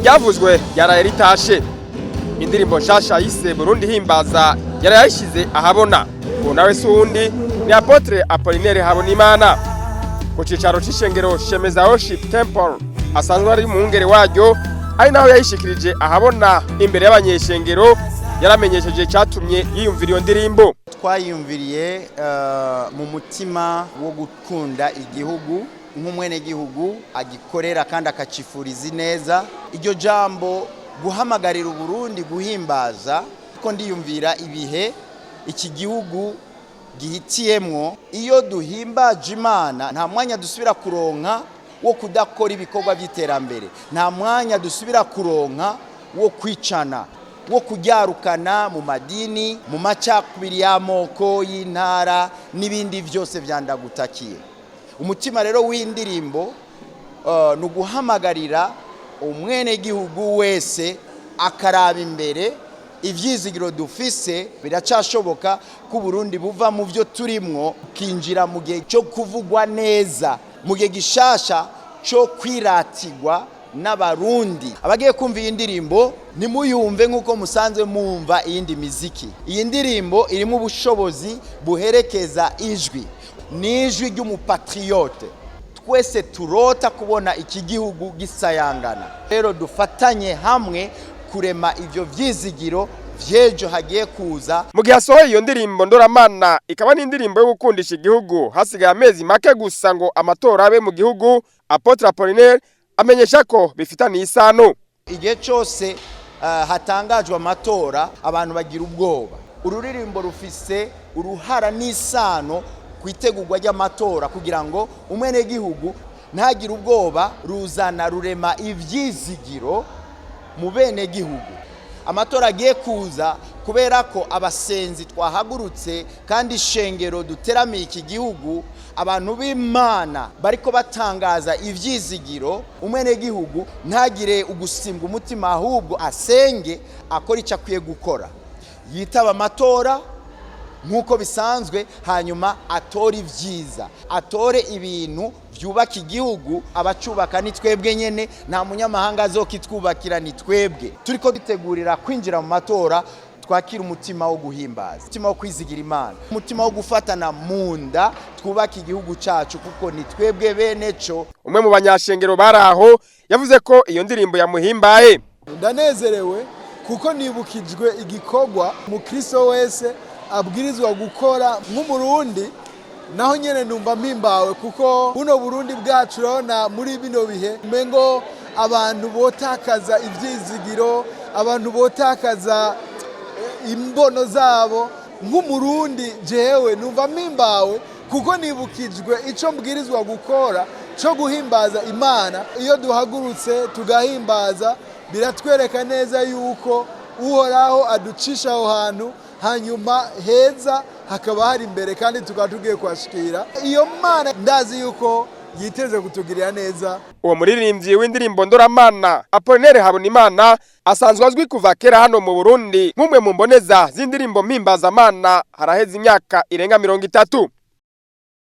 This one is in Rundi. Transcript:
iryavuzwe yaraye ritashe. Indirimbo nshasha yise Burundi himbaza yarayishize ahabona. Uwo nawe si uwundi ni Apotre Apollinaire Habonimana. Ku cicaro c'ishengero Shemeza Worship Temple asanzwe ari mu ngere waryo, ari naho yayishikirije ahabona imbere y'abanyeshengero, yaramenyesheje cyatumye yiyumvira iyo ndirimbo. Twayumviriye mu mutima wo gukunda igihugu nk'umwene gihugu agikorera kandi akacifuriza neza. Iryo jambo guhamagarira Burundi guhimbaza ko ndiyumvira ibihe iki gihugu gihitiyemwo. Iyo duhimbaje Imana nta mwanya dusubira kuronka wo kudakora ibikorwa by'iterambere, nta mwanya dusubira kuronka wo kwicana, wo kuryarukana mu madini, mu macakubiri y'amoko y'intara n'ibindi byose vyandagutakiye. Umutima rero w'indirimbo nuguhamagarira umwene gihugu wese akaraba imbere. Ivyizigiro dufise biracashoboka ku Burundi buva mu byo turimwo kinjira mu gihe cyo kuvugwa neza, mu gihe gishasha cyo kwiratigwa n'abarundi. Abagiye kumva iyi ndirimbo nimuyumve nkuko musanzwe mumva iyindi miziki. Iyi ndirimbo irimo ubushobozi buherekeza ijwi, n'ijwi ry'umupatriote. Twese turota kubona iki gihugu gisayangana. Rero dufatanye hamwe kurema ivyo vyizigiro vyejo hagiye kuza. Mu gihe asohoye iyo ndirimbo Ndoramana ikaba n'indirimbo yo gukundisha igihugu, hasigaye amezi make gusa ngo amatora abe mu gihugu, Apotre Apollinaire amenyesha ko bifitaniye isano. Igihe cyose hatangajwe amatora abantu bagira ubwoba. Ururirimbo rufise uruhara n'isano kwitegurwa ry'amatora kugira ngo umwene gihugu ntagire ubwoba, ruzana rurema ivyizigiro mu bene gihugu. Amatora agiye kuza kubera ko abasenzi twahagurutse kandi ishengero duteramiye iki gihugu, abantu b'Imana bariko batangaza ivyizigiro. Umwene gihugu ntagire ugusimbwa umutima, ahubwo asenge akora icyo akwiye gukora, yitaba amatora nkuko bisanzwe, hanyuma atore ivyiza, atore ibintu byubaka igihugu. Abacubaka ni twebwe nyene, nta munyamahanga azokitwubakira, ni twebwe. Turiko dutegurira kwinjira mu matora, twakira umutima wo guhimbaza, umutima wo kwizigira Imana, umutima wo gufatana munda, twubaka igihugu cacu kuko ni twebwe bene co. Umwe mu banyashengero baraho yavuze ko iyo ndirimbo yamuhimbaye. Ndanezerewe kuko nibukijwe igikorwa umukristo wese abwirizwa gukora nk'umurundi. Naho nyene numva mpimbawe kuko buno Burundi bwacu urabona muri bino bihe mengo abantu botakaza ivyizigiro, abantu botakaza imbono zabo. Nk'umurundi jewe numva mpimbawe kuko nibukijwe ico mbwirizwa gukora cyo guhimbaza Imana. Iyo duhagurutse tugahimbaza biratwereka neza yuko Uhoraho aducisha aho hantu, hanyuma heza hakaba hari imbere kandi tukaba tugiye kwashikira iyo Mana. Ndazi yuko yiteze kutugirira neza. Uwo muririmbyi w'indirimbo Ndoramana Apollinaire Habonimana asanzwe azwi kuva kera hano mu Burundi nk'umwe mu mboneza z'indirimbo mpimbazamana, haraheze imyaka irenga 30.